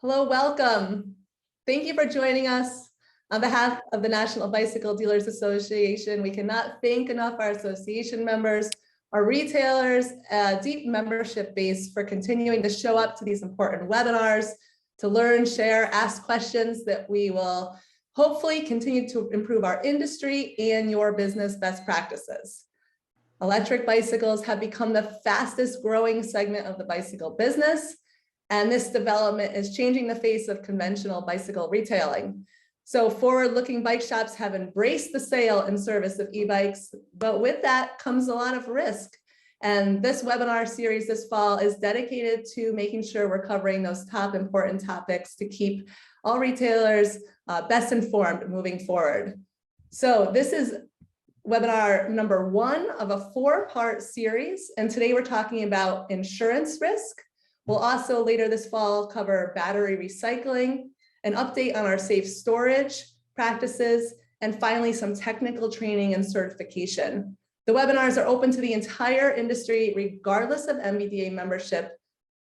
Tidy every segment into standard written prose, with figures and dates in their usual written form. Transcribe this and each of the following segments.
Hello, welcome. Thank you for joining us. On behalf of the National Bicycle Dealers Association, we cannot thank enough our association members, our retailers, deep membership base for continuing to show up to these important webinars, to learn, share, ask questions that we will hopefully continue to improve our industry and your business best practices. Electric bicycles have become the fastest growing segment of the bicycle business. And this development is changing the face of conventional bicycle retailing. So forward-looking bike shops have embraced the sale and service of e-bikes, but with that comes a lot of risk. And this webinar series this fall is dedicated to making sure we're covering those top important topics to keep all retailers best informed moving forward. So this is webinar number 1 of a 4-part series. And today we're talking about insurance risk. We'll also later this fall cover battery recycling, an update on our safe storage practices, and finally some technical training and certification. The webinars are open to the entire industry regardless of NBDA membership.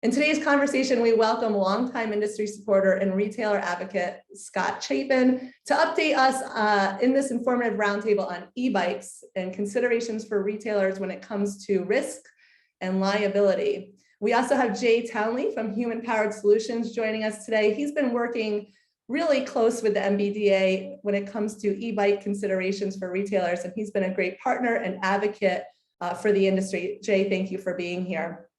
In today's conversation, we welcome longtime industry supporter and retailer advocate Scott Chapin to update us in this informative roundtable on e-bikes and considerations for retailers when it comes to risk and liability. We also have Jay Townley from Human Powered Solutions joining us today. He's been working really close with the NBDA when it comes to e-bike considerations for retailers, and he's been a great partner and advocate for the industry. Jay, thank you for being here.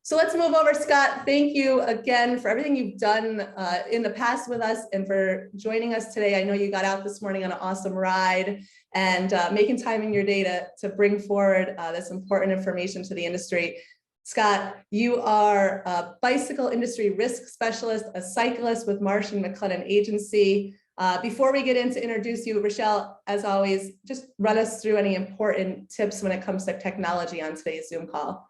So let's move over, Scott. Thank you again for everything you've done in the past with us and for joining us today. I know you got out this morning on an awesome ride and making time in your day to bring forward this important information to the industry. Scott, you are a bicycle industry risk specialist, a cyclist with Marsh and McLennan agency. Before we get in to introduce you, Rochelle, as always, just run us through any important tips when it comes to technology on today's Zoom call.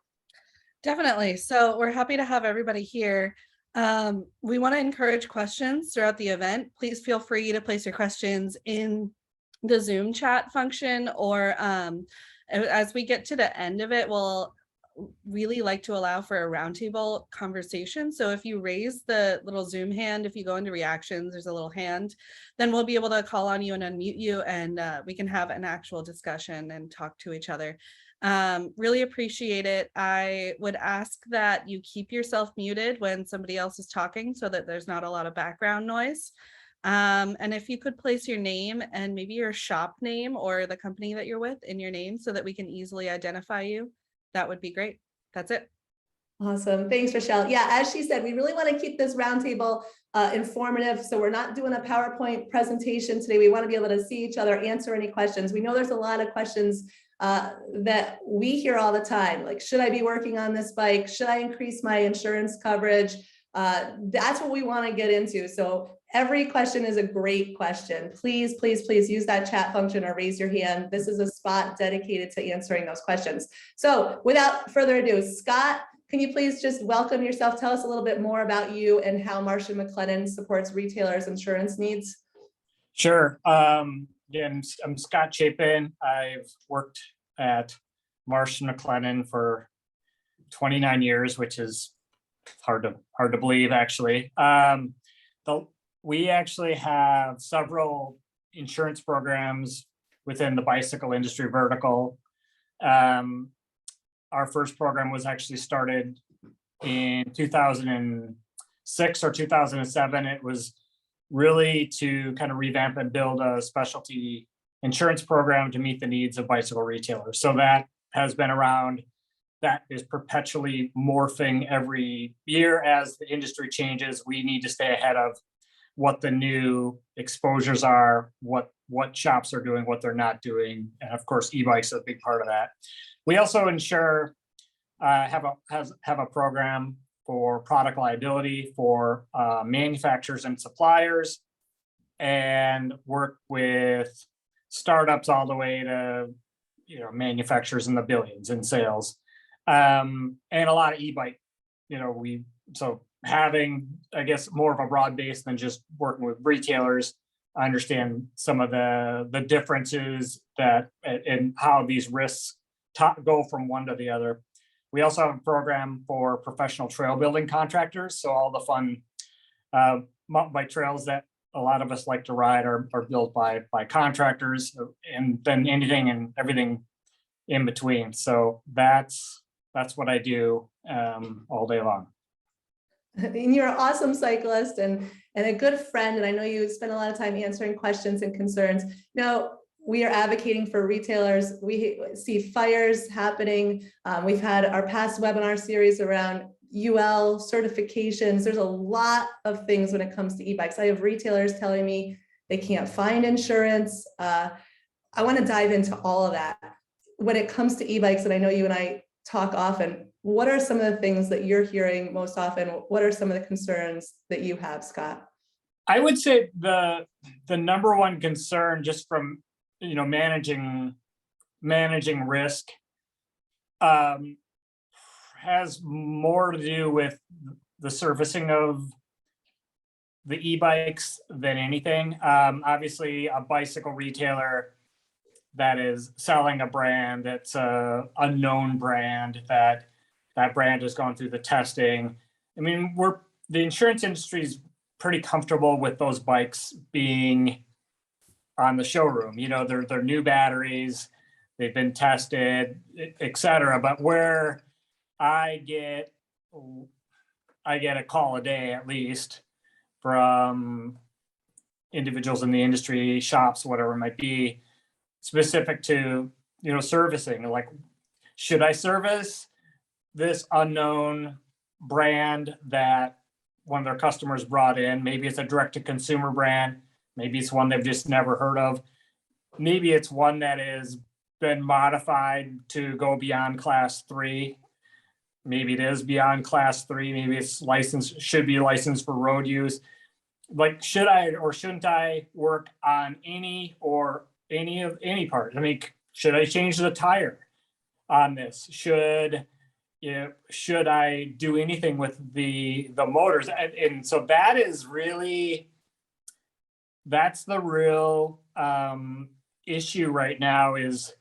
Definitely. So we're happy to have everybody here. We want to encourage questions throughout the event. Please feel free to place your questions in the Zoom chat function, or as we get to the end of it, we'll really like to allow for a roundtable conversation. So if you raise the little Zoom hand, if you go into reactions, there's a little hand, then we'll be able to call on you and unmute you, and we can have an actual discussion and talk to each other. Really appreciate it. I would ask that you keep yourself muted when somebody else is talking so that there's not a lot of background noise. And if you could place your name and maybe your shop name or the company that you're with in your name so that we can easily identify you, that would be great. That's it. Awesome. Thanks, Rochelle. Yeah, as she said, we really want to keep this roundtable informative. So we're not doing a PowerPoint presentation today. We want to be able to see each other, answer any questions. We know there's a lot of questions that we hear all the time, like, should I be working on this bike? Should I increase my insurance coverage? That's what we want to get into. So every question is a great question. Please, please, please use that chat function or raise your hand. This is a spot dedicated to answering those questions. So without further ado, Scott, can you please just welcome yourself? Tell us a little bit more about you and how Marsh and McLennan supports retailers' insurance needs. Sure. Again, I'm Scott Chapin. I've worked at Marsh and McLennan for 29 years, which is hard to believe, actually. We actually have several insurance programs within the bicycle industry vertical. Our first program was actually started in 2006 or 2007. It was really to kind of revamp and build a specialty insurance program to meet the needs of bicycle retailers. So that has been around. That is perpetually morphing every year as the industry changes. We need to stay ahead of what the new exposures are, what shops are doing, what they're not doing. And of course, e-bikes are a big part of that. We also insure, have a program for product liability for manufacturers and suppliers, and work with startups all the way to manufacturers in the billions in sales, and a lot of e-bike. So having, I guess, more of a broad base than just working with retailers. I understand some of the differences that and how these risks go from one to the other. We also have a program for professional trail building contractors. So all the fun mountain bike trails that a lot of us like to ride are built by contractors, and then anything and everything in between. So that's what I do all day long. And you're an awesome cyclist and a good friend. And I know you spend a lot of time answering questions and concerns. Now, we are advocating for retailers. We see fires happening. We've had our past webinar series around UL certifications. There's a lot of things when it comes to e-bikes. I have retailers telling me they can't find insurance. I want to dive into all of that. When it comes to e-bikes, and I know you and I talk often, what are some of the things that you're hearing most often? What are some of the concerns that you have, Scott? I would say the number one concern, just from managing risk, has more to do with the servicing of the e-bikes than anything. Obviously, a bicycle retailer that is selling a brand that's a unknown brand, that brand has gone through the testing. I mean, the insurance industry is pretty comfortable with those bikes being on the showroom. They're new batteries, they've been tested, etc. But where I get a call a day at least from individuals in the industry, shops, whatever it might be, specific to servicing. Like, should I service this unknown brand that one of their customers brought in? Maybe it's a direct-to-consumer brand. Maybe it's one they've just never heard of. Maybe it's one that has been modified to go beyond class 3. Maybe it is beyond class 3. Maybe it's should be licensed for road use. Like, should I or shouldn't I work on any part? I mean, should I change the tire on this? Should I do anything with the motors? And so that's the real issue right now is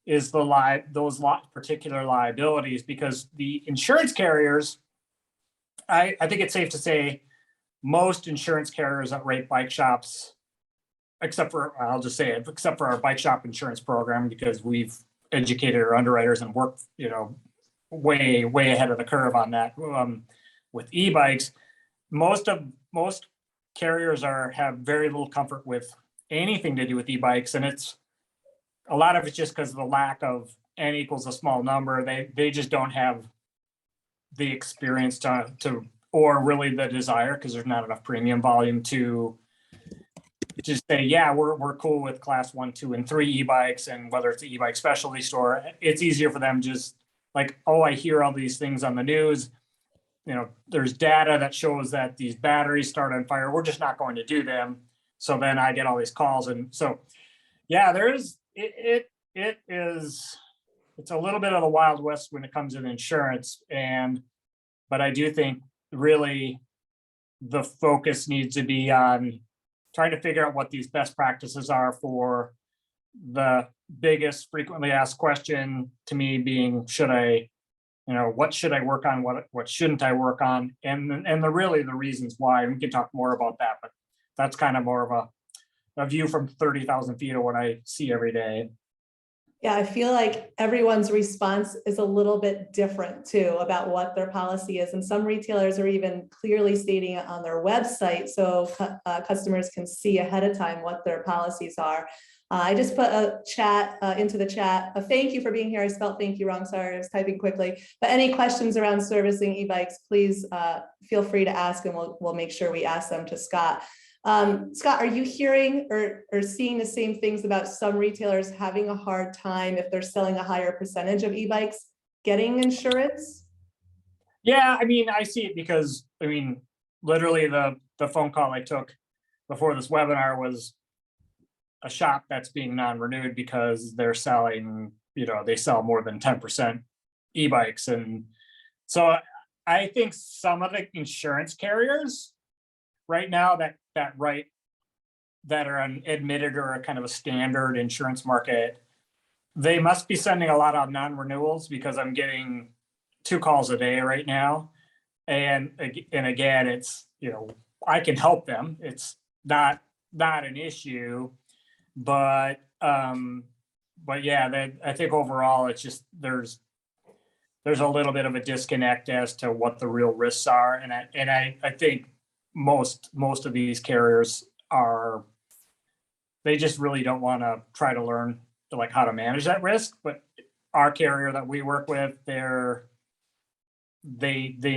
those particular liabilities, because the insurance carriers, I think it's safe to say most insurance carriers that rate bike shops, except for our bike shop insurance program, because we've educated our underwriters and worked way ahead of the curve on that. With e-bikes, most carriers have very little comfort with anything to do with e-bikes, and a lot of it's just because of the lack of n equals a small number. They just don't have the experience to or really the desire, because there's not enough premium volume to just say, yeah, we're cool with class 1, 2, and 3 e-bikes, and whether it's an e-bike specialty store. It's easier for them just like, oh, I hear all these things on the news. There's data that shows that these batteries start on fire. We're just not going to do them. So then I get all these calls. And so, yeah, it's a little bit of the Wild West when it comes to insurance. But I do think really the focus needs to be on trying to figure out what these best practices are for the biggest frequently asked question to me being, what should I work on? What shouldn't I work on? And the reasons why. We can talk more about that, but that's kind of more of a view from 30,000 feet of what I see every day. Yeah, I feel like everyone's response is a little bit different too about what their policy is. And some retailers are even clearly stating it on their website so customers can see ahead of time what their policies are. I just put a chat into the chat. Thank you for being here. I spelled thank you wrong. Sorry, I was typing quickly. But any questions around servicing e-bikes, please feel free to ask, and we'll make sure we ask them to Scott. Scott, are you hearing or seeing the same things about some retailers having a hard time if they're selling a higher percentage of e-bikes getting insurance? Yeah, I mean, I see it because, literally the phone call I took before this webinar was a shop that's being non-renewed because they're selling, they sell more than 10% e-bikes. And so I think some of the insurance carriers right now that are admitted or a kind of a standard insurance market, they must be sending a lot of non-renewals, because I'm getting 2 calls a day right now. And again, it's, I can help them. It's not an issue, but yeah, I think overall it's just there's a little bit of a disconnect as to what the real risks are, and I think most of these carriers they just really don't want to try to learn like how to manage that risk. But our carrier that we work with, they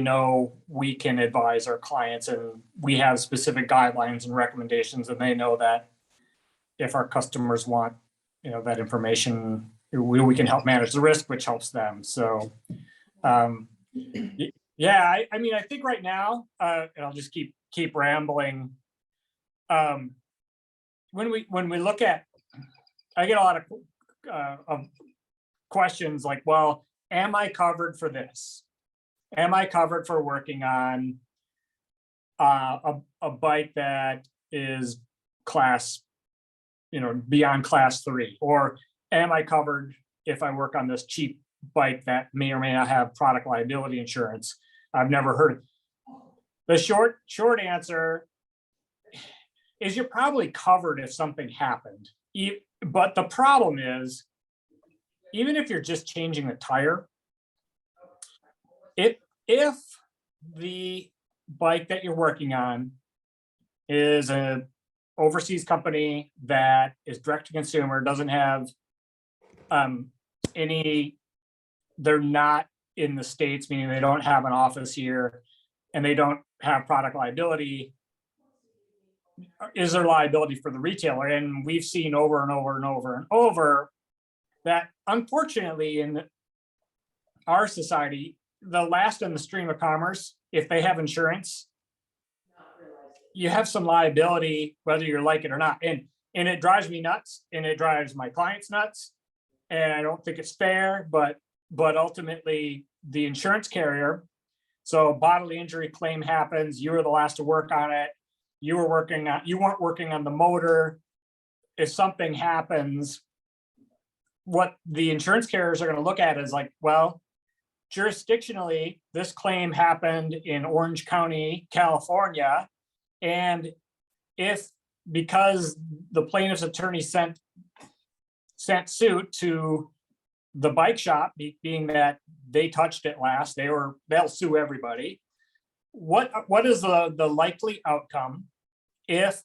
know we can advise our clients, and we have specific guidelines and recommendations, and they know that if our customers want, that information, we can help manage the risk, which helps them. So, yeah, I mean, I think right now, and I'll just keep rambling. When we look at, I get a lot of questions like, well, am I covered for this? Am I covered for working on a bike that is class, beyond class 3? Or am I covered if I work on this cheap bike that may or may not have product liability insurance? I've never heard of it. The short answer is you're probably covered if something happened. But the problem is, even if you're just changing the tire, if the bike that you're working on is an overseas company that is direct to consumer, doesn't have they're not in the States, meaning they don't have an office here, and they don't have product liability, is there liability for the retailer? And we've seen over and over and over and over that, unfortunately, in our society, the last in the stream of commerce, if they have insurance, you have some liability, whether you like it or not. And it drives me nuts, and it drives my clients nuts. And I don't think it's fair, but ultimately the insurance carrier, so bodily injury claim happens, you were the last to work on it, you weren't working on the motor. If something happens, what the insurance carriers are going to look at is like, well, jurisdictionally, this claim happened in Orange County, California. And because the plaintiff's attorney sent suit to the bike shop, being that they touched it last, they'll sue everybody. What is the likely outcome if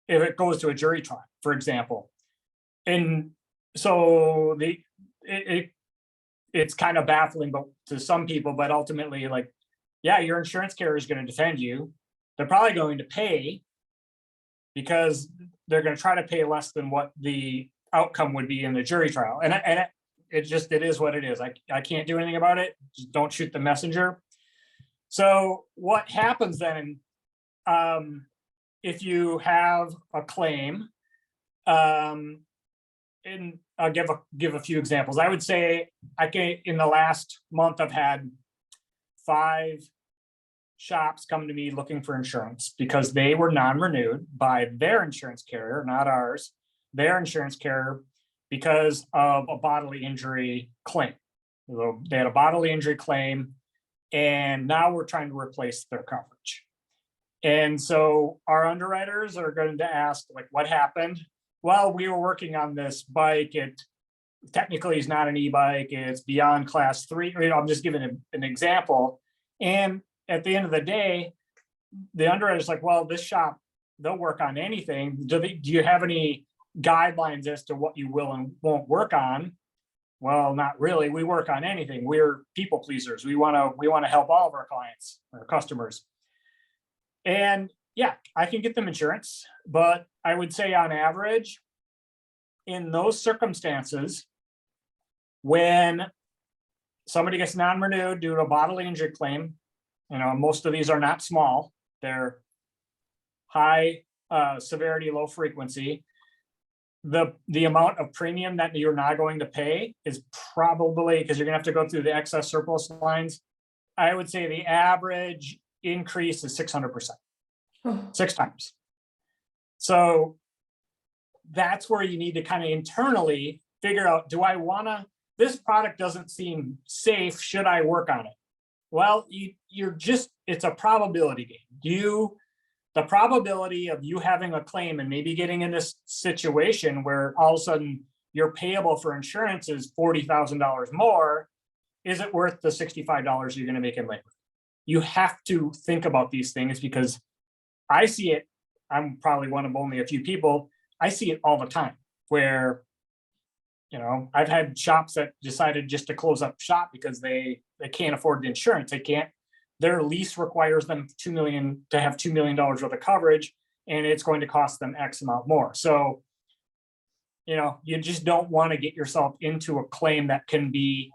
it goes to a jury trial, for example? And so it's kind of baffling, but to some people, but ultimately, like, yeah, your insurance carrier is going to defend you. They're probably going to pay, because they're going to try to pay less than what the outcome would be in the jury trial. And it is what it is. I can't do anything about it. Just don't shoot the messenger. So what happens then, if you have a claim, and I'll give a few examples. I would say in the last month, I've had 5 shops come to me looking for insurance because they were non-renewed by their insurance carrier, not ours, their insurance carrier, because of a bodily injury claim. So they had a bodily injury claim, and now we're trying to replace their coverage. And so our underwriters are going to ask, like, what happened? Well, we were working on this bike. It technically is not an e-bike. It's beyond class 3. I'm just giving an example. And at the end of the day, the underwriter's like, well, this shop, they'll work on anything. Do you have any guidelines as to what you will and won't work on? Well, not really. We work on anything. We're people pleasers. We want to help all of our clients, our customers. And yeah, I can get them insurance, but I would say on average, in those circumstances, when somebody gets non-renewed due to a bodily injury claim, most of these are not small. They're high severity, low frequency. The amount of premium that you're not going to pay is probably, because you're going to have to go through the excess surplus lines, I would say the average increase is 600%, 6 times. So that's where you need to kind of internally figure out, do I want to, this product doesn't seem safe, should I work on it? Well, it's a probability game. the probability of you having a claim and maybe getting in this situation where all of a sudden your payable for insurance is $40,000 more, is it worth the $65 you're going to make in labor? You have to think about these things because I see it. I'm probably one of only a few people. I see it all the time where, you know, I've had shops that decided just to close up shop because they can't afford the insurance. They can't, their lease requires them $2 million to have $2 million worth of coverage, and it's going to cost them X amount more. So, you know, you just don't want to get yourself into a claim that can be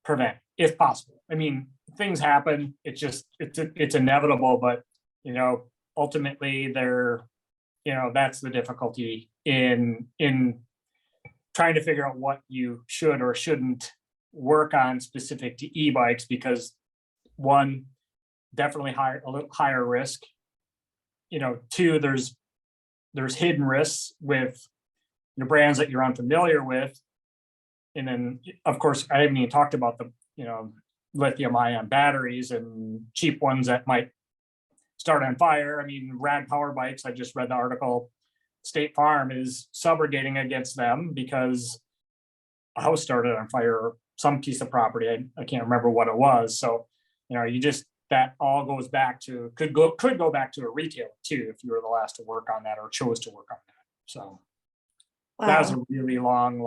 prevented if possible. I mean, things happen. It's just, it's inevitable, but, you know, ultimately that's the difficulty in trying to figure out what you should or shouldn't work on specific to e-bikes, because one, definitely a little higher risk. You know, two, there's hidden risks with the brands that you're unfamiliar with. And then, of course, I haven't even talked about the, you know, lithium ion batteries and cheap ones that might start on fire. I mean, Rad Power Bikes, I just read the article, State Farm is subrogating against them because a house started on fire or some piece of property. I can't remember what it was. So, you know, that all goes back to, could go back to a retailer too, if you were the last to work on that or chose to work on that. So that was a really long,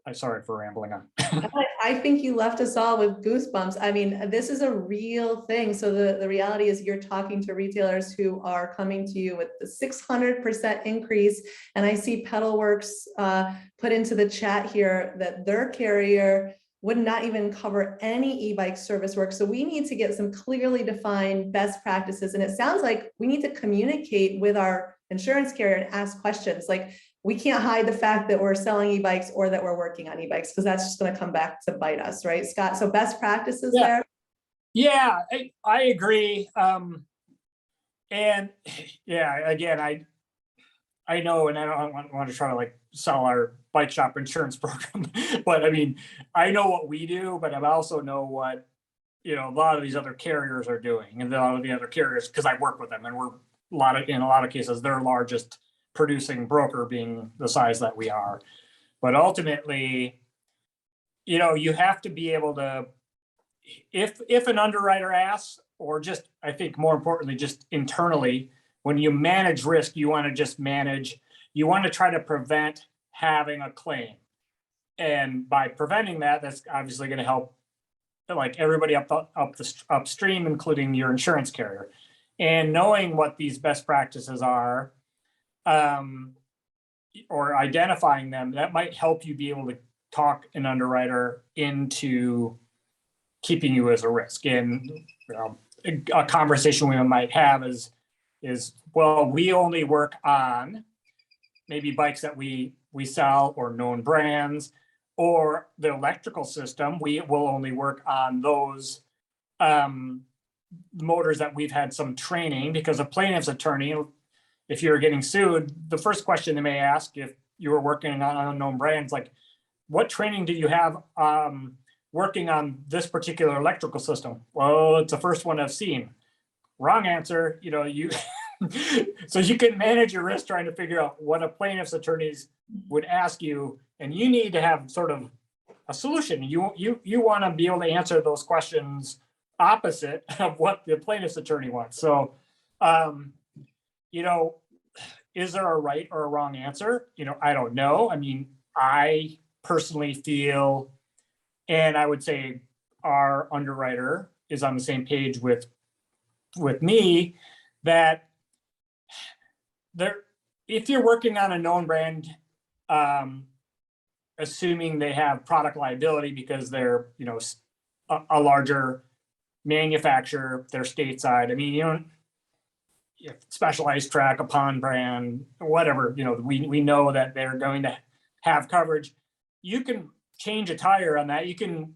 I'm sorry for rambling on. I think you left us all with goosebumps. I mean, this is a real thing. So the reality is you're talking to retailers who are coming to you with the 600% increase. And I see Pedalworks put into the chat here that their carrier would not even cover any e-bike service work. So we need to get some clearly defined best practices. And it sounds like we need to communicate with our insurance carrier and ask questions. Like, we can't hide the fact that we're selling e-bikes or that we're working on e-bikes, because that's just going to come back to bite us, right, Scott? So best practices there. Yeah, I agree. And yeah, again, I know, and I don't want to try to sell our bike shop insurance program, but I mean, I know what we do, but I also know what, you know, a lot of these other carriers are doing, and a lot of the other carriers, because I work with them, and in a lot of cases, their largest producing broker being the size that we are. But ultimately, you know, you have to be able to, if an underwriter asks, or just, I think more importantly, just internally, when you manage risk, you want to try to prevent having a claim. And by preventing that, that's obviously going to help everybody upstream, including your insurance carrier. And knowing what these best practices are, or identifying them, that might help you be able to talk an underwriter into keeping you as a risk. And you know, a conversation we might have is, well, we only work on maybe bikes that we sell or known brands, or the electrical system. We will only work on those motors that we've had some training, because a plaintiff's attorney, if you're getting sued, the first question they may ask if you were working on unknown brands, like, what training do you have working on this particular electrical system? Well, it's the first one I've seen. Wrong answer. You know, so you can manage your risk trying to figure out what a plaintiff's attorneys would ask you, and you need to have sort of a solution. You want to be able to answer those questions opposite of what the plaintiff's attorney wants. So, you know, is there a right or a wrong answer? You know, I don't know. I mean, I personally feel, and I would say our underwriter is on the same page with me, that if you're working on a known brand, assuming they have product liability because they're, you know, a larger manufacturer, they're stateside. I mean, you know, Specialized Track, a Pond brand, whatever, you know, we know that they're going to have coverage. You can change a tire on that. You can,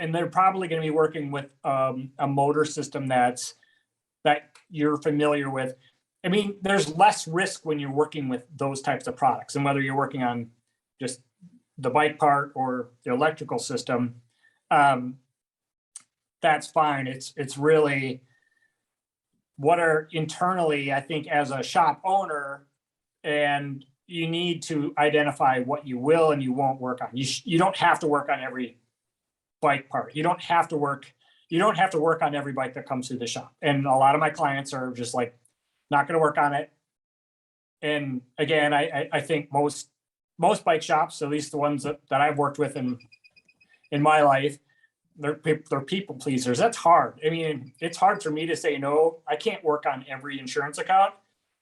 and they're probably going to be working with a motor system that you're familiar with. I mean, there's less risk when you're working with those types of products, and whether you're working on just the bike part or the electrical system, that's fine. It's really, what are internally, I think as a shop owner, and you need to identify what you will and you won't work on. You don't have to work on every bike part. You don't have to work on every bike that comes through the shop. And a lot of my clients are just like, not going to work on it. And again, I think most bike shops, at least the ones that I've worked with in my life, they're people pleasers. That's hard. I mean, it's hard for me to say no. I can't work on every insurance account,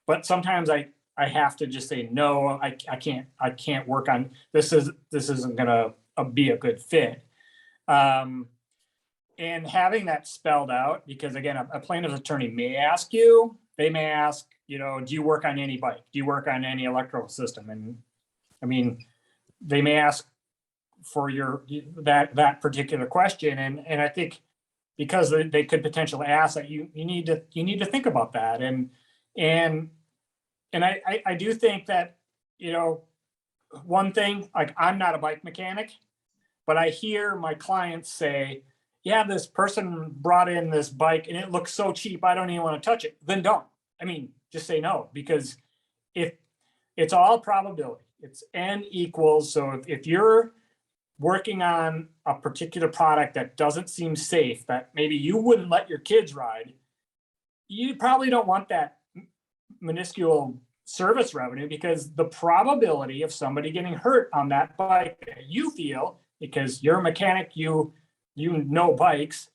but sometimes I have to just say no. I can't work on this. Isn't gonna be a good fit. And having that spelled out, because again, a plaintiff's attorney may ask you. They may ask, do you work on any bike? Do you work on any electrical system? And I mean, they may ask for that particular question, and I think because they could potentially ask that, you need to think about that, and I do think that one thing, like, I'm not a bike mechanic, but I hear my clients say, yeah, this person brought in this bike and it looks so cheap, I don't even want to touch it. Then don't. I mean, just say no, because if it's all probability, it's N equals. So if you're working on a particular product that doesn't seem safe, that maybe you wouldn't let your kids ride, you probably don't want that minuscule service revenue, because the probability of somebody getting hurt on that bike that you feel, because you're a mechanic, you know bikes,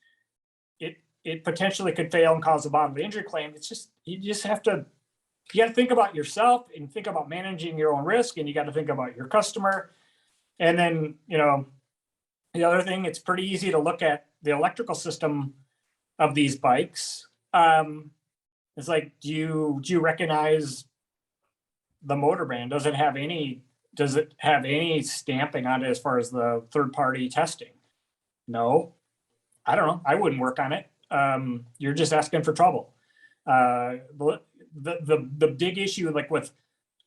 it potentially could fail and cause a bodily injury claim. It's just, you got to think about yourself and think about managing your own risk, and you got to think about your customer. And then, the other thing, it's pretty easy to look at the electrical system of these bikes. It's like, do you recognize the motor brand? Does it have any stamping on it as far as the third-party testing? No, I don't know. I wouldn't work on it. You're just asking for trouble. The big issue, like with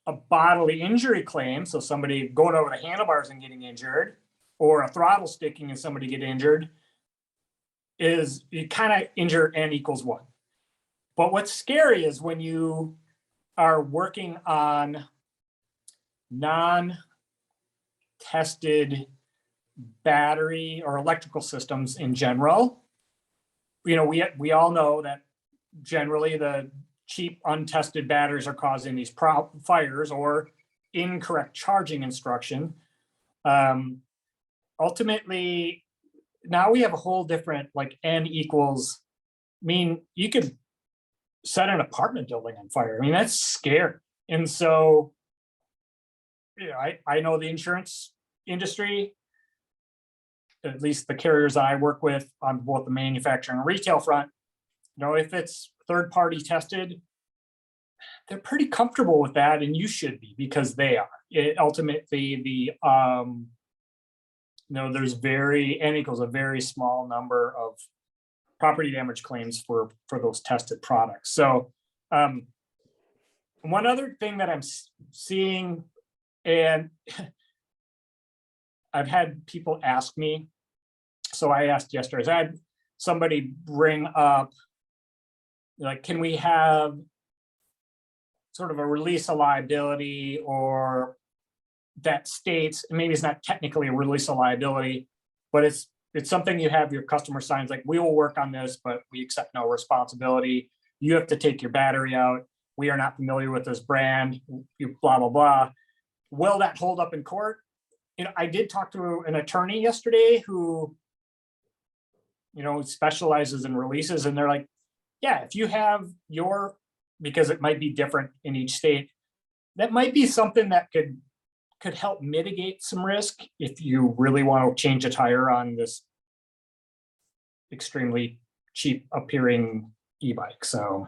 a bodily injury claim, so somebody going over the handlebars and getting injured, or a throttle sticking and somebody get injured, is you kind of injure N equals 1. But what's scary is when you are working on non-tested battery or electrical systems in general. We all know that generally the cheap untested batteries are causing these fires or incorrect charging instruction. Ultimately, now we have a whole different, like, N equals, I mean, you could set an apartment building on fire. I mean, that's scary. And so, I know the insurance industry, at least the carriers that I work with on both the manufacturing and retail front, if it's third-party tested, they're pretty comfortable with that, and you should be, because they are. Ultimately, there's N equals a very small number of property damage claims for those tested products. So one other thing that I'm seeing, and I've had people ask me, so I asked yesterday, I had somebody bring up, like, can we have sort of a release of liability, or that states, maybe it's not technically a release of liability, but it's something you have your customer signs, like, we will work on this, but we accept no responsibility. You have to take your battery out. We are not familiar with this brand, blah, blah, blah. Will that hold up in court? I did talk to an attorney yesterday who, specializes in releases, and they're like, yeah, if you have because it might be different in each state, that might be something that could help mitigate some risk if you really want to change a tire on this extremely cheap appearing e-bike. So,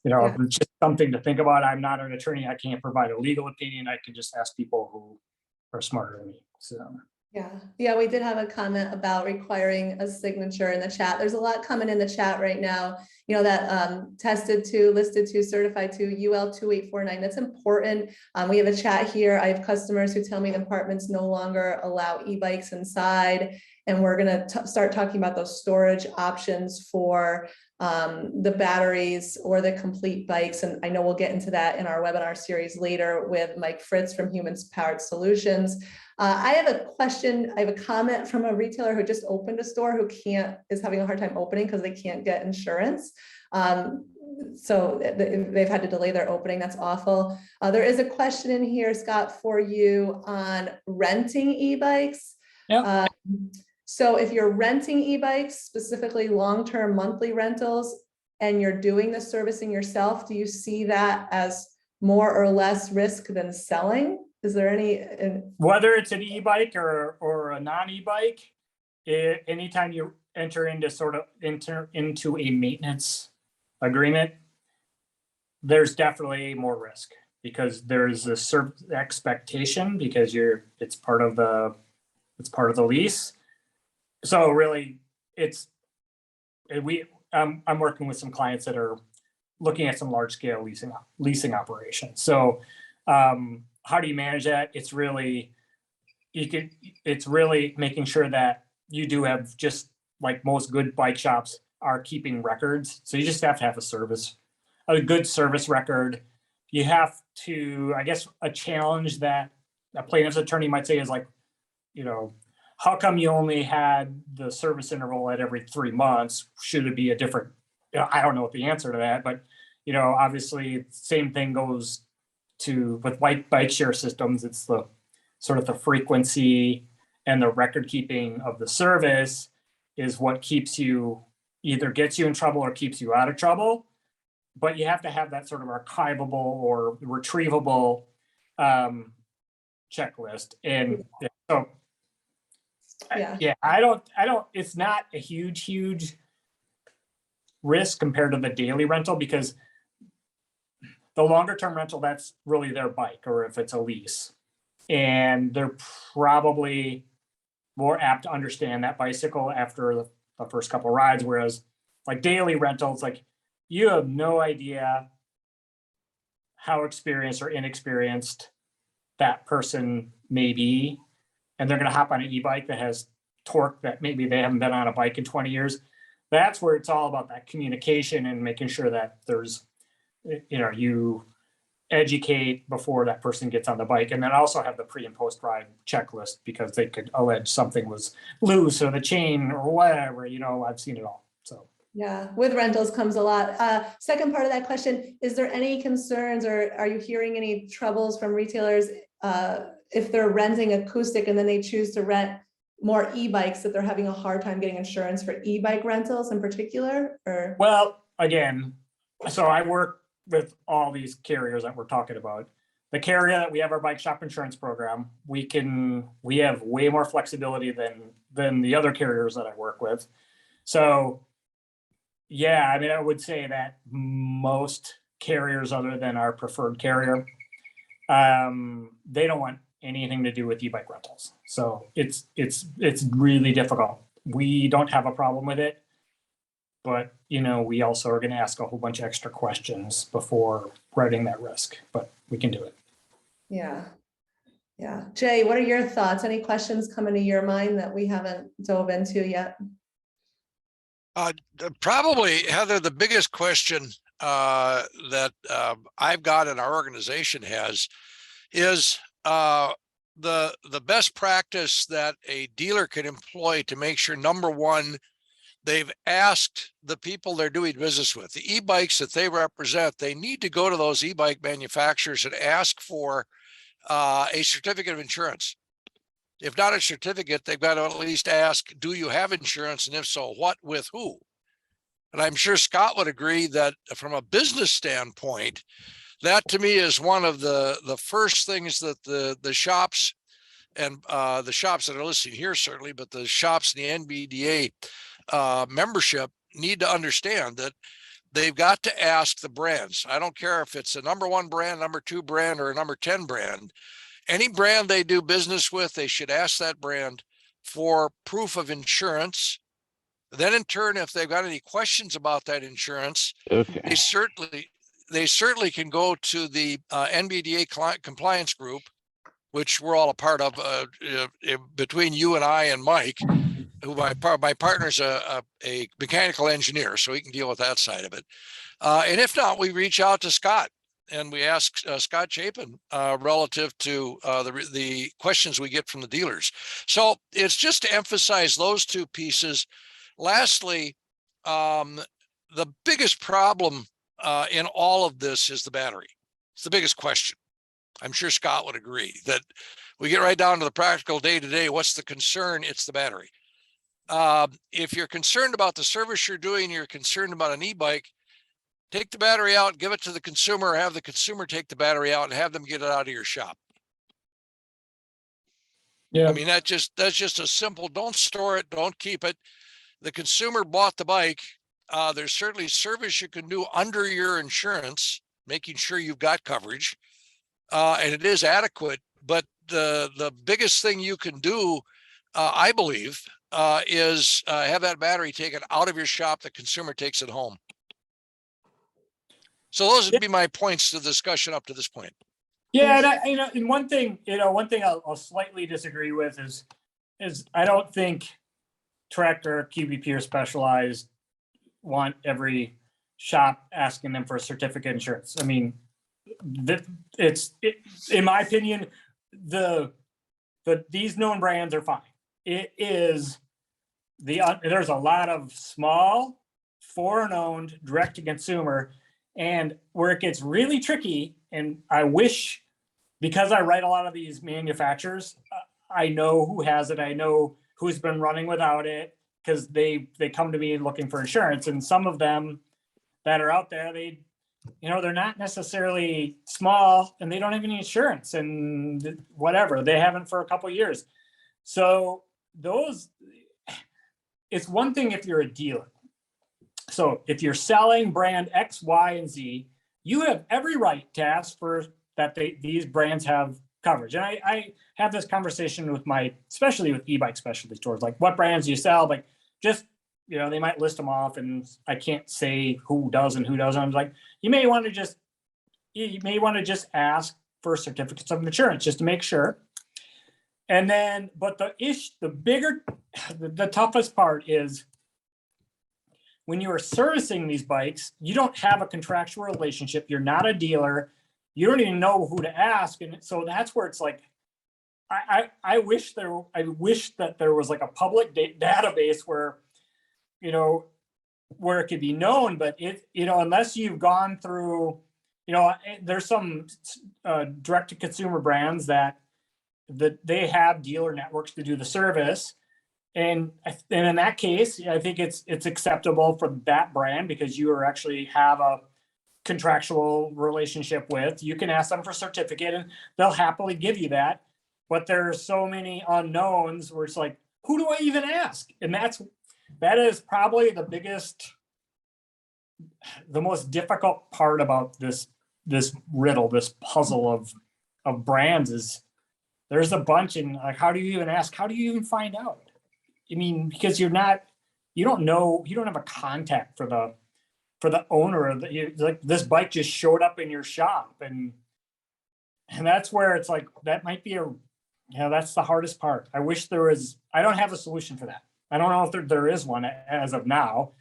it's just something to think about. I'm not an attorney. I can't provide a legal opinion. I can just ask people who are smarter than me. So. Yeah, we did have a comment about requiring a signature in the chat. There's a lot coming in the chat right now, that tested to, listed to, certified to, UL 2849. That's important. We have a chat here. I have customers who tell me the apartments no longer allow e-bikes inside, and we're going to start talking about those storage options for the batteries or the complete bikes. And I know we'll get into that in our webinar series later with Mike Fritz from Humans Powered Solutions. I have a question. I have a comment from a retailer who just opened a store who is having a hard time opening because they can't get insurance. So they've had to delay their opening. That's awful. There is a question in here, Scott, for you on renting e-bikes. Yeah. So if you're renting e-bikes, specifically long-term monthly rentals, and you're doing the servicing yourself, do you see that as more or less risk than selling? Is there any? Whether it's an e-bike or a non-e-bike, anytime you enter into a maintenance agreement, there's definitely more risk because there's a certain expectation because it's part of the lease. So really, I'm working with some clients that are looking at some large scale leasing operations. So how do you manage that? It's really making sure that you do have, just like most good bike shops are, keeping records. So you just have to have a good service record. You have to, I guess, a challenge that a plaintiff's attorney might say is like, how come you only had the service interval at every 3 months? Should it be a different, I don't know what the answer to that, but obviously same thing goes with bike share systems. It's the sort of the frequency and the record keeping of the service is what either gets you in trouble or keeps you out of trouble. But you have to have that sort of archivable or retrievable checklist. And so, I don't, it's not a huge risk compared to the daily rental, because the longer term rental, that's really their bike, or if it's a lease, and they're probably more apt to understand that bicycle after the first couple of rides. Whereas like daily rentals, like you have no idea how experienced or inexperienced that person may be. And they're going to hop on an e-bike that has torque that maybe they haven't been on a bike in 20 years. That's where it's all about that communication and making sure that there's, you educate before that person gets on the bike. And then also have the pre and post ride checklist, because they could allege something was loose or the chain or whatever, I've seen it all. So. Yeah, with rentals comes a lot. Second part of that question, is there any concerns or are you hearing any troubles from retailers if they're renting acoustic and then they choose to rent more e-bikes, that they're having a hard time getting insurance for e-bike rentals in particular? Or? Well, again, so I work with all these carriers that we're talking about. The carrier that we have our bike shop insurance program, we have way more flexibility than the other carriers that I work with. So yeah, I would say that most carriers other than our preferred carrier, they don't want anything to do with e-bike rentals. So it's really difficult. We don't have a problem with it, but we also are going to ask a whole bunch of extra questions before writing that risk, but we can do it. Yeah. Jay, what are your thoughts? Any questions coming to your mind that we haven't dove into yet? Probably, Heather, the biggest question that I've got and our organization has is the best practice that a dealer can employ to make sure, number one, they've asked the people they're doing business with, the e-bikes that they represent, they need to go to those e-bike manufacturers and ask for a certificate of insurance. If not a certificate, they've got to at least ask, do you have insurance? And if so, what, with who? And I'm sure Scott would agree that from a business standpoint, that to me is one of the first things that the shops and the shops that are listening here, certainly, but the shops in the NBDA membership need to understand that they've got to ask the brands. I don't care if it's a number 1 brand, number 2 brand, or a number 10 brand. Any brand they do business with, they should ask that brand for proof of insurance. Then in turn, if they've got any questions about that insurance, Okay. they certainly can go to the NBDA compliance group, which we're all a part of between you and I and Mike. who my partner's a mechanical engineer, so he can deal with that side of it. And if not, we reach out to Scott and we ask Scott Chapin relative to the questions we get from the dealers. So it's just to emphasize those two pieces. Lastly, the biggest problem in all of this is the battery. It's the biggest question. I'm sure Scott would agree that we get right down to the practical day-to-day. What's the concern? It's the battery. If you're concerned about the service you're doing, you're concerned about an e-bike, take the battery out, give it to the consumer, or have the consumer take the battery out and have them get it out of your shop. Yeah. I mean, that's just a simple, don't store it, don't keep it. The consumer bought the bike. There's certainly service you can do under your insurance, making sure you've got coverage, and it is adequate. But the biggest thing you can do, I believe, is have that battery taken out of your shop. The consumer takes it home. So those would be my points to discussion up to this point. Yeah, and and one thing I'll slightly disagree with is I don't think Tractor, QBP, or Specialized want every shop asking them for a certificate insurance. I mean, in my opinion, these known brands are fine. It is there's a lot of small, foreign-owned, direct-to-consumer, and where it gets really tricky. And I wish, because I write a lot of these manufacturers, I know who has it. I know who's been running without it, because they come to me looking for insurance. And some of them that are out there, they're not necessarily small and they don't have any insurance and whatever. They haven't for a couple of years. So it's one thing if you're a dealer. So if you're selling brand X, Y, and Z, you have every right to ask for that these brands have coverage. And I have this conversation with especially with e-bike specialty stores, like, what brands do you sell? Like, just, they might list them off and I can't say who does and who doesn't. I'm like, you may want to just ask for certificates of insurance just to make sure. And then, but the toughest part is when you are servicing these bikes, you don't have a contractual relationship. You're not a dealer. You don't even know who to ask. And so that's where it's like, I wish that there was like a public database where, where it could be known, but unless you've gone through, there's some direct to consumer brands that they have dealer networks to do the service. And in that case, I think it's acceptable for that brand because you actually have a contractual relationship with. You can ask them for a certificate and they'll happily give you that. But there's so many unknowns where it's like, who do I even ask? And that is probably the most difficult part about this riddle, this puzzle of brands is there's a bunch, and like, how do you even ask? How do you even find out? I mean, because you don't know, you don't have a contact for the owner of like, this bike just showed up in your shop, and that's where it's like, that might be that's the hardest part. I wish there was. I don't have a solution for that. I don't know if there is one as of now.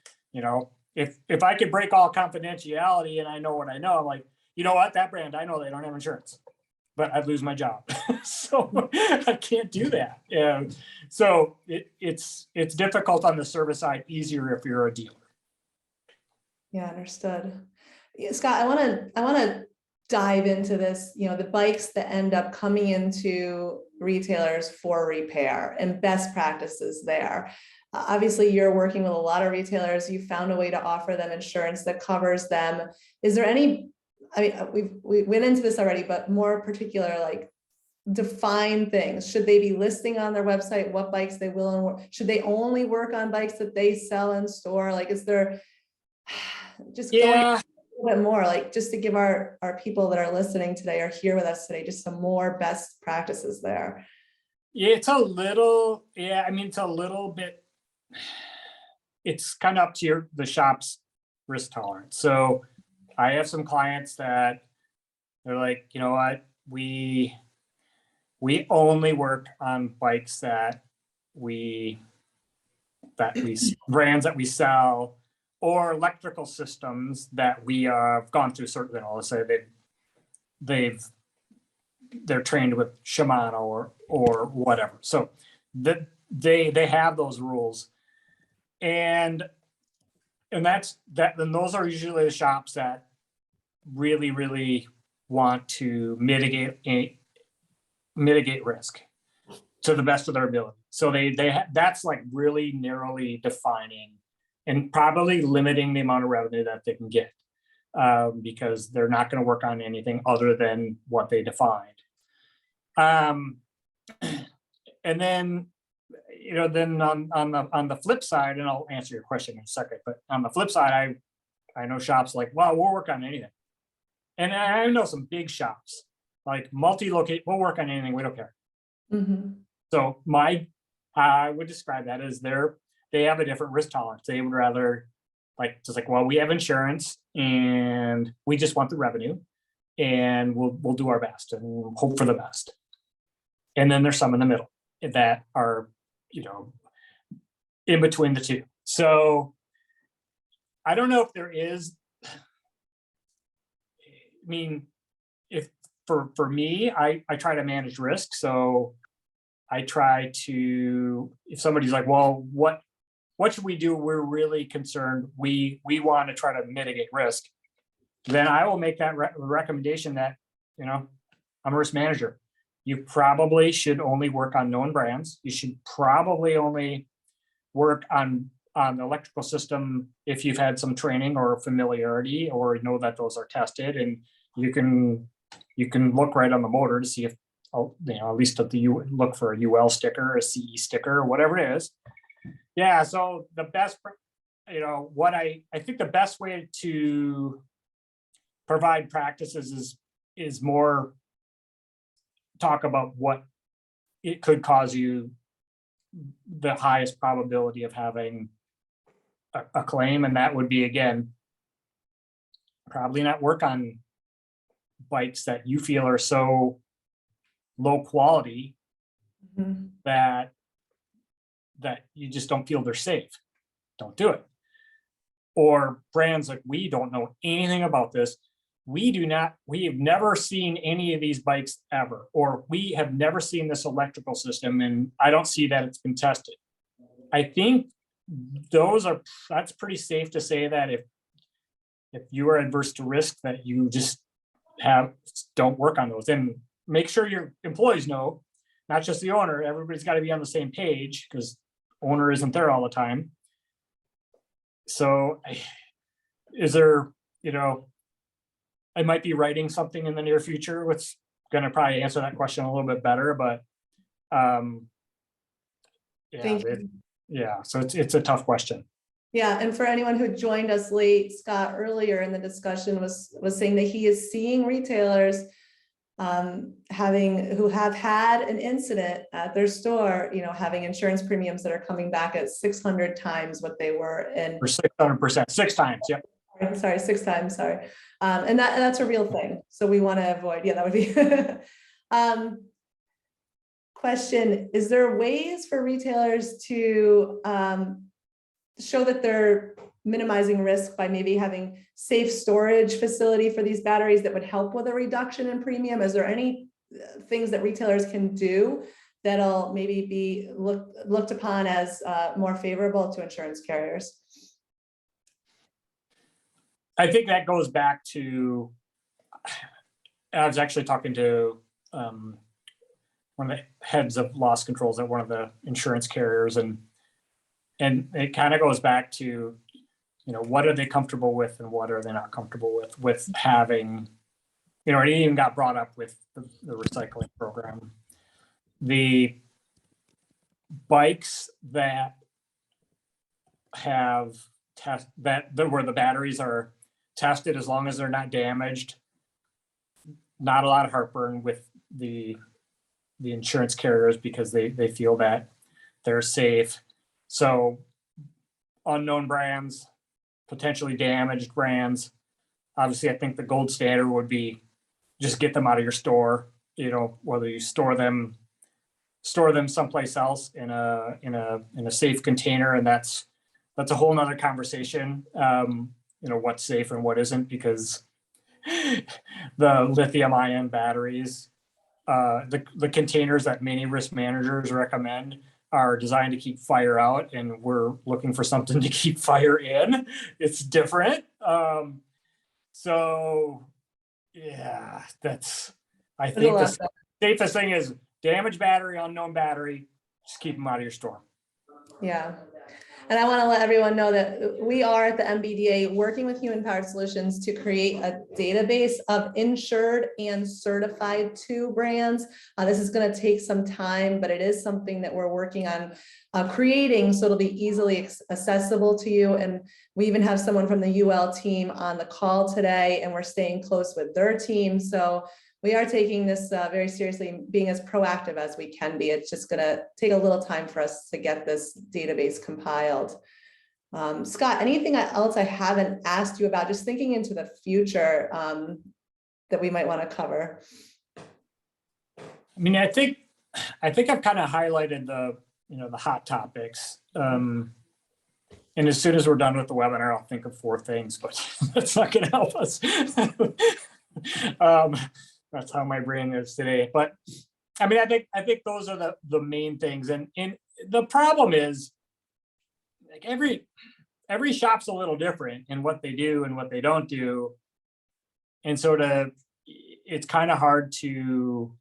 If I could break all confidentiality and I know what I know, I'm like, you know what, that brand, I know they don't have insurance, but I'd lose my job. So I can't do that. And so it's difficult on the service side, easier if you're a dealer. Yeah, understood. Yeah, Scott, I want to dive into this, the bikes that end up coming into retailers for repair and best practices there. Obviously, you're working with a lot of retailers. You found a way to offer them insurance that covers them. Is there any, I mean, we went into this already, but more particular, like, define things. Should they be listing on their website what bikes they will and won't? Should they only work on bikes that they sell in store? Like, is there just going a little bit more, like, just to give our people that are listening today or here with us today, just some more best practices there? Yeah, it's a little bit, it's kind of up to the shop's risk tolerance. So I have some clients that they're like, you know what, we only work on bikes that we brands that we sell, or electrical systems that we have gone through certain, let's say they're trained with Shimano or whatever. So that they have those rules, and that's that. Then those are usually the shops that really want to mitigate risk to the best of their ability. So that's like really narrowly defining and probably limiting the amount of revenue that they can get, because they're not going to work on anything other than what they defined. And then, then on the flip side, and I'll answer your question in a second, but on the flip side, I know shops like, well, we'll work on anything. And I know some big shops like multi-locate, we'll work on anything, we don't care. Mhm. So I would describe that as they have a different risk tolerance. They would rather well, we have insurance and we just want the revenue, and we'll do our best and hope for the best. And then there's some in the middle that are, in between the two. So I don't know if there is, if for me, I try to manage risk. So I try to, if somebody's like, well, what should we do? We're really concerned. We want to try to mitigate risk. Then I will make that recommendation that, I'm a risk manager. You probably should only work on known brands. You should probably only work on the electrical system if you've had some training or familiarity, or know that those are tested, and you can look right on the motor to see if, at least if you look for a UL sticker, a CE sticker, or whatever it is. Yeah. So the best, what I think the best way to provide practices is more talk about what it could cause you the highest probability of having a claim. And that would be, again, probably not work on bikes that you feel are so low quality Mhm. that you just don't feel they're safe. Don't do it. Or brands like, we don't know anything about this. We have never seen any of these bikes ever, or we have never seen this electrical system, and I don't see that it's been tested. I think that's pretty safe to say that if you are adverse to risk, that you just don't work on those, and make sure your employees know, not just the owner. Everybody's got to be on the same page, because owner isn't there all the time. So is there, I might be writing something in the near future, which is going to probably answer that question a little bit better, but Thank you. So it's a tough question. Yeah, and for anyone who joined us late, Scott earlier in the discussion was saying that he is seeing retailers who have had an incident at their store, having insurance premiums that are coming back at 600 times what they were in. For 600%, 6 times. Yep. I'm sorry, 6 times. Sorry, and that's a real thing. So we want to avoid. Yeah, that would be. Question: is there ways for retailers to show that they're minimizing risk by maybe having safe storage facility for these batteries that would help with a reduction in premium? Is there any things that retailers can do that'll maybe be looked upon as more favorable to insurance carriers? I think that goes back to, I was actually talking to one of the heads of loss controls at one of the insurance carriers, and it kind of goes back to, what are they comfortable with and what are they not comfortable with having, it even got brought up with the recycling program. The bikes that have where the batteries are tested, as long as they're not damaged, not a lot of heartburn with the insurance carriers, because they feel that they're safe. So unknown brands, potentially damaged brands, obviously I think the gold standard would be just get them out of your store, whether you store them store them someplace else in a safe container, and that's a whole nother conversation. What's safe and what isn't, because the lithium-ion batteries, the containers that many risk managers recommend are designed to keep fire out, and we're looking for something to keep fire in. It's different. So yeah, I think the safest thing is damaged battery, unknown battery, just keep them out of your store. Yeah. And I want to let everyone know that we are at the NBDA working with Human Powered Solutions to create a database of insured and certified to brands. This is going to take some time, but it is something that we're working on creating so it'll be easily accessible to you. And we even have someone from the UL team on the call today, and we're staying close with their team. So we are taking this very seriously, being as proactive as we can be. It's just going to take a little time for us to get this database compiled. Scott, anything else I haven't asked you about, just thinking into the future that we might want to cover? I mean, I think I've kind of highlighted the hot topics. And as soon as we're done with the webinar, I'll think of 4 things, but that's not going to help us. That's how my brain is today. But I mean, I think those are the main things. And the problem is, like, every shop's a little different in what they do and what they don't do. And so it's kind of hard to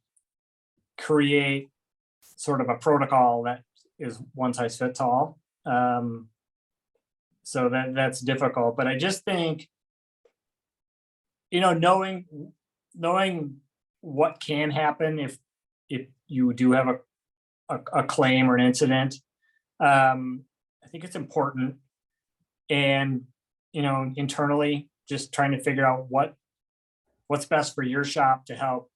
create sort of a protocol that is one size fits all. So that's difficult. But I just think, knowing what can happen if you do have a claim or an incident, I think it's important. And internally, just trying to figure out what's best for your shop to help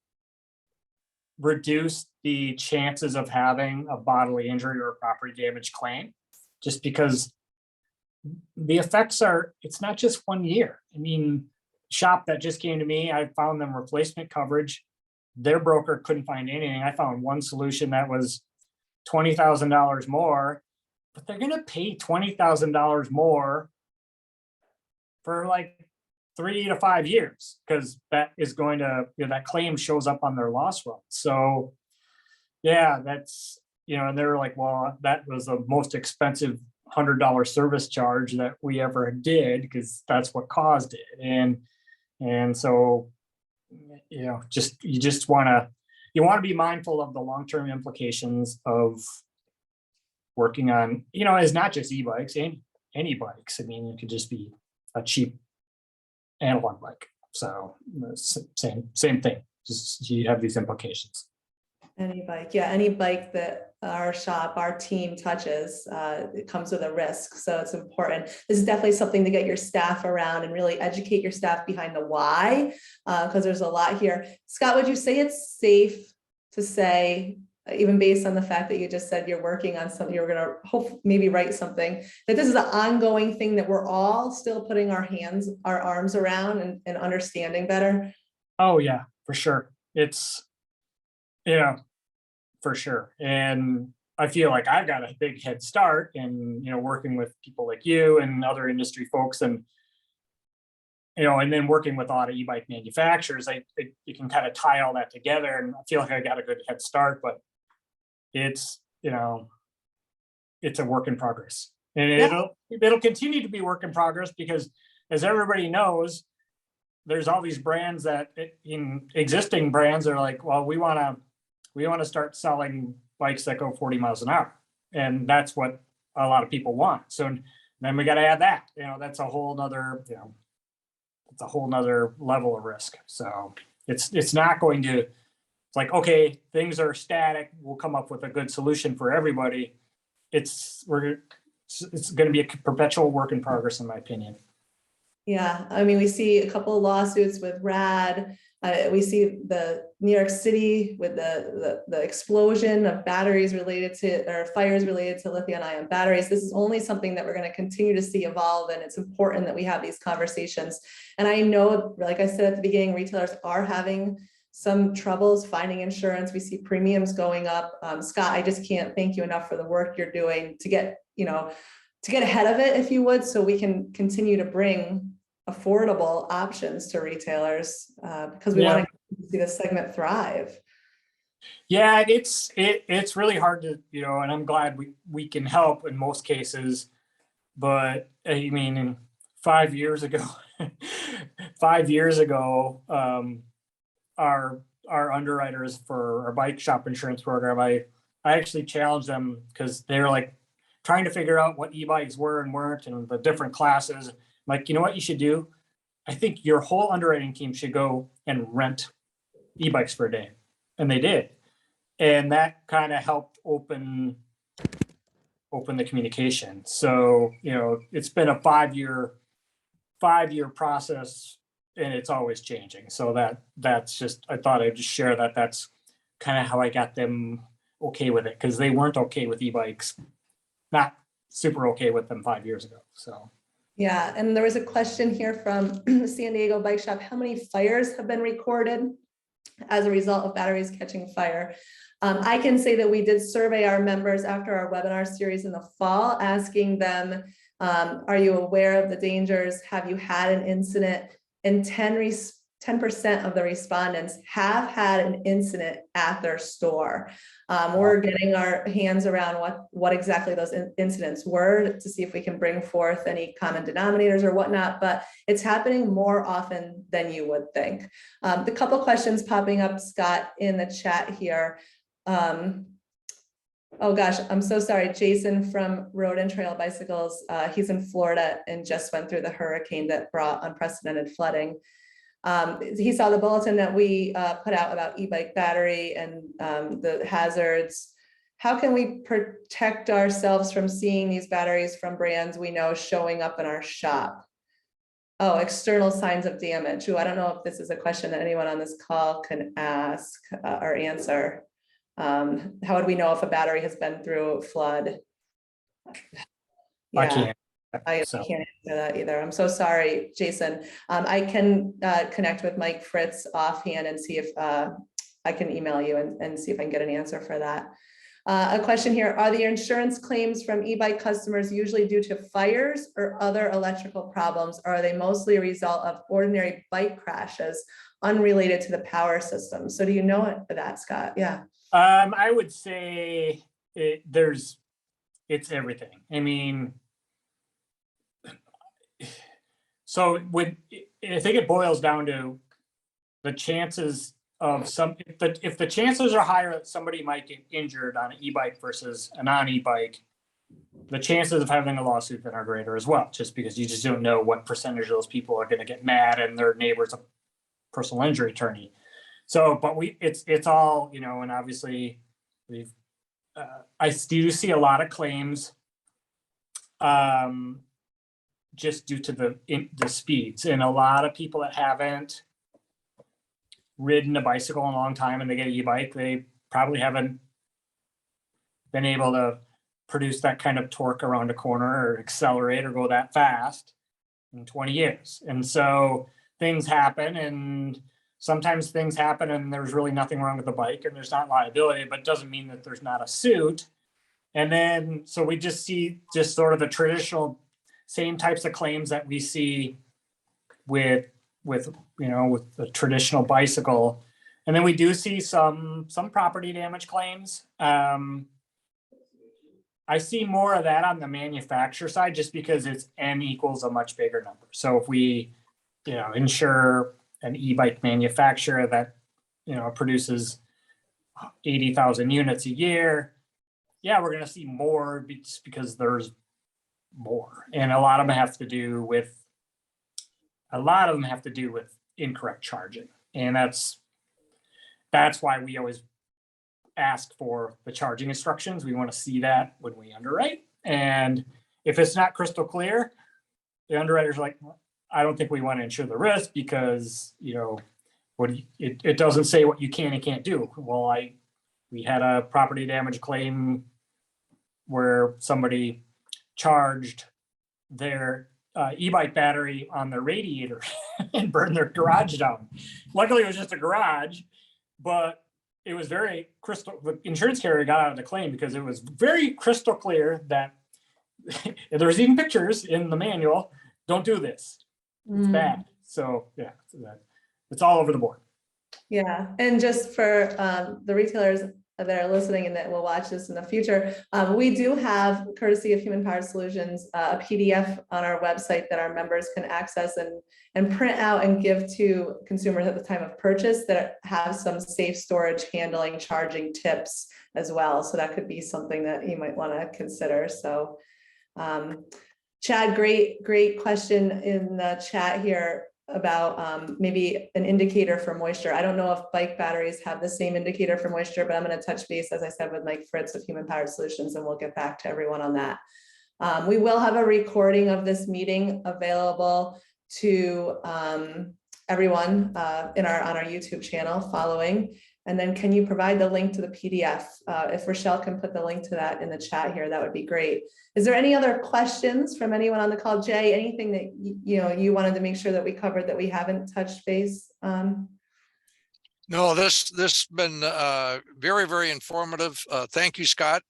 reduce the chances of having a bodily injury or a property damage claim, just because the effects it's not just 1 year. I mean, shop that just came to me, I found them replacement coverage. Their broker couldn't find anything. I found one solution that was $20,000 more, but they're going to pay $20,000 more for like 3 to 5 years, because that is going to, that claim shows up on their loss run. So yeah, that's, and they're like, well, that was the most expensive $100 service charge that we ever did, because that's what caused it. And so, you just want to be mindful of the long-term implications of working on, it's not just e-bikes, any bikes. I mean, it could just be a cheap analog bike. So same thing, just you have these implications. Any bike, yeah, any bike that our team touches, it comes with a risk. So it's important. This is definitely something to get your staff around and really educate your staff behind the why, because there's a lot here. Scott, would you say it's safe to say, even based on the fact that you just said you're working on something, you're going to maybe write something, that this is an ongoing thing that we're all still putting our arms around and understanding better? Oh yeah, for sure. It's, for sure. And I feel like I've got a big head start in, working with people like you and other industry folks, and, and then working with a lot of e-bike manufacturers, you can kind of tie all that together, and I feel like I got a good head start, but it's, it's a work in progress, and it'll continue to be work in progress, because as everybody knows, there's all these brands that existing brands are like, well, we want to start selling bikes that go 40 miles an hour. And that's what a lot of people want. So then we got to add that, that's a whole nother, it's a whole nother level of risk. So it's not going to, it's like, okay, things are static, we'll come up with a good solution for everybody. It's going to be a perpetual work in progress, in my opinion. Yeah, I mean, we see a couple of lawsuits with RAD. We see the New York City with the explosion of batteries related to, or fires related to lithium-ion batteries. This is only something that we're going to continue to see evolve, and it's important that we have these conversations. And I know, like I said at the beginning, retailers are having some troubles finding insurance. We see premiums going up. Scott, I just can't thank you enough for the work you're doing to get, to get ahead of it, if you would, so we can continue to bring affordable options to retailers, because we want to see this segment thrive. Yeah, it's really hard to, and I'm glad we can help in most cases. But I mean, 5 years ago, 5 years ago, our underwriters for our bike shop insurance program, I actually challenged them because they're like trying to figure out what e-bikes were and weren't and the different classes. I'm like, you know what you should do? I think your whole underwriting team should go and rent e-bikes for a day. And they did. And that kind of helped open the communication. So, it's been a 5-year process, and it's always changing. So that's just, I thought I'd just share that. That's kind of how I got them okay with it, because they weren't okay with e-bikes, not super okay with them 5 years ago. So. Yeah, and there was a question here from San Diego Bike Shop. How many fires have been recorded as a result of batteries catching fire? I can say that we did survey our members after our webinar series in the fall, asking them, are you aware of the dangers? Have you had an incident? And 10% of the respondents have had an incident at their store. We're getting our hands around what exactly those incidents were to see if we can bring forth any common denominators or whatnot, but it's happening more often than you would think. The couple questions popping up, Scott, in the chat here. Oh gosh, I'm so sorry. Jason from Road and Trail Bicycles, he's in Florida and just went through the hurricane that brought unprecedented flooding. He saw the bulletin that we put out about e-bike battery and the hazards. How can we protect ourselves from seeing these batteries from brands we know showing up in our shop? Oh, external signs of damage. Ooh, I don't know if this is a question that anyone on this call can ask or answer. How would we know if a battery has been through a flood? Yeah. I can't answer that either. I'm so sorry, Jason. I can connect with Mike Fritz offhand and see if I can email you and see if I can get an answer for that. A question here, are the insurance claims from e-bike customers usually due to fires or other electrical problems, or are they mostly a result of ordinary bike crashes unrelated to the power system? So do you know that, Scott? Yeah. I would say it's everything. I mean, so I think it boils down to the chances of if the chances are higher that somebody might get injured on an e-bike versus a non-e-bike, the chances of having a lawsuit then are greater as well, just because you just don't know what percentage of those people are going to get mad and their neighbor's a personal injury attorney. So, but it's all, and obviously I do see a lot of claims just due to the speeds, and a lot of people that haven't ridden a bicycle in a long time and they get an e-bike, they probably haven't been able to produce that kind of torque around a corner or accelerate or go that fast in 20 years. And so things happen, and sometimes things happen and there's really nothing wrong with the bike and there's not liability, but it doesn't mean that there's not a suit. And then, so we just see just sort of the traditional same types of claims that we see with the traditional bicycle. And then we do see some property damage claims. I see more of that on the manufacturer side, just because it's N equals a much bigger number. So if we, insure an e-bike manufacturer that, produces 80,000 units a year, yeah, we're going to see more because there's more. And a lot of them have to do with incorrect charging. And that's why we always ask for the charging instructions. We want to see that when we underwrite. And if it's not crystal clear, the underwriter's like, I don't think we want to insure the risk because, it doesn't say what you can and can't do. Well, we had a property damage claim where somebody charged their e-bike battery on their radiator and burned their garage down. Luckily, it was just a garage, but it was very crystal, the insurance carrier got out of the claim because it was very crystal clear that there's even pictures in the manual, don't do this, it's bad. So yeah, it's all over the board. Yeah, and just for the retailers that are listening and that will watch this in the future, we do have, courtesy of Human Powered Solutions, a PDF on our website that our members can access and print out and give to consumers at the time of purchase that have some safe storage, handling, charging tips as well. So that could be something that you might want to consider. So Chad, great question in the chat here about maybe an indicator for moisture. I don't know if bike batteries have the same indicator for moisture, but I'm going to touch base, as I said, with Mike Fritz of Human Powered Solutions, and we'll get back to everyone on that. We will have a recording of this meeting available to everyone on our YouTube channel following. And then can you provide the link to the PDF? If Rochelle can put the link to that in the chat here, that would be great. Is there any other questions from anyone on the call? Jay, anything that you wanted to make sure that we covered that we haven't touched base on? No, this has been very, very informative. Thank you, Scott.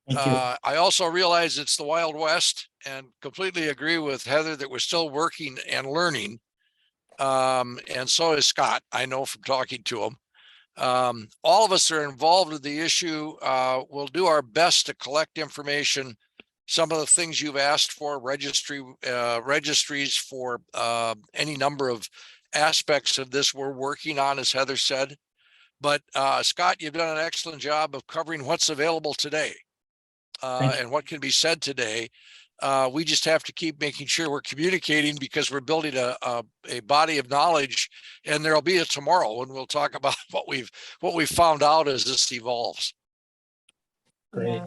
Thank you. I also realize it's the Wild West and completely agree with Heather that we're still working and learning. And so is Scott, I know from talking to him. All of us are involved in the issue. We'll do our best to collect information. Some of the things you've asked for, registries for any number of aspects of this we're working on, as Heather said. But Scott, you've done an excellent job of covering what's available today and what can be said today. We just have to keep making sure we're communicating, because we're building a body of knowledge, and there'll be a tomorrow when we'll talk about what we've found out as this evolves. Great. Yeah.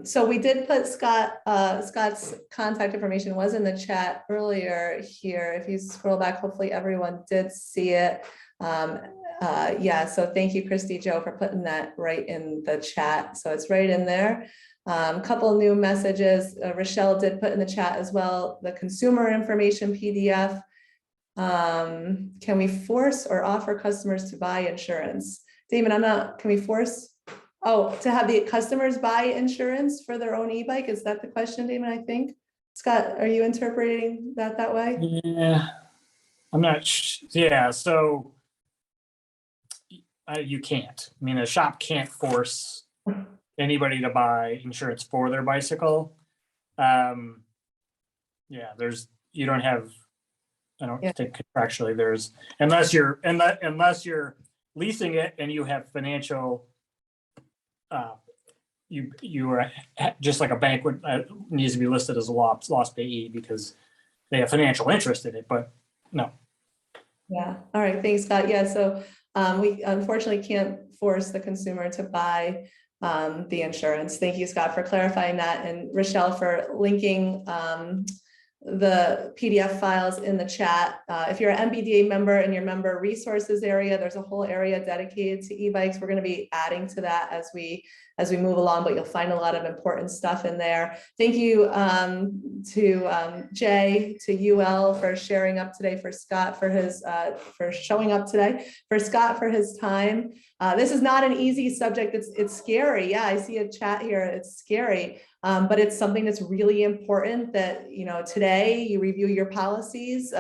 So we did put Scott's contact information was in the chat earlier here. If you scroll back, hopefully everyone did see it. Yeah, so thank you, Christy Joe, for putting that right in the chat. So it's right in there. Couple new messages. Rochelle did put in the chat as well, the consumer information PDF. Can we force or offer customers to buy insurance? Damon, can we force? Oh, to have the customers buy insurance for their own e-bike? Is that the question, Damon, I think? Scott, are you interpreting that way? Yeah, I'm not yeah, so you can't. I mean, a shop can't force anybody to buy insurance for their bicycle. Yeah, you don't have, I don't think contractually there's, unless you're leasing it and you have financial, you are just like a bank would needs to be listed as a loss payee because they have financial interest in it, but no. Yeah, all right, thanks, Scott. Yeah, so we unfortunately can't force the consumer to buy the insurance. Thank you, Scott, for clarifying that, and Rochelle for linking the PDF files in the chat. If you're an NBDA member in your member resources area, there's a whole area dedicated to e-bikes. We're going to be adding to that as we move along, but you'll find a lot of important stuff in there. Thank you to Jay, to UL for sharing up today, for Scott for his for showing up today, for Scott for his time. This is not an easy subject. It's scary. Yeah, I see a chat here. It's scary. But it's something that's really important that, today you review your policies.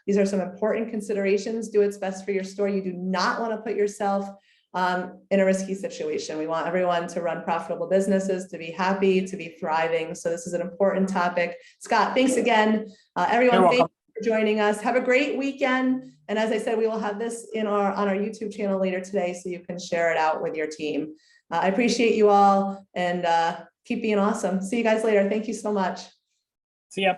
These are some important considerations. Do what's best for your store. You do not want to put yourself in a risky situation. We want everyone to run profitable businesses, to be happy, to be thriving. So this is an important topic. Scott, thanks again. Everyone, thank you for joining us. Have a great weekend. And as I said, we will have this on our YouTube channel later today, so you can share it out with your team. I appreciate you all, and keep being awesome. See you guys later. Thank you so much. See ya.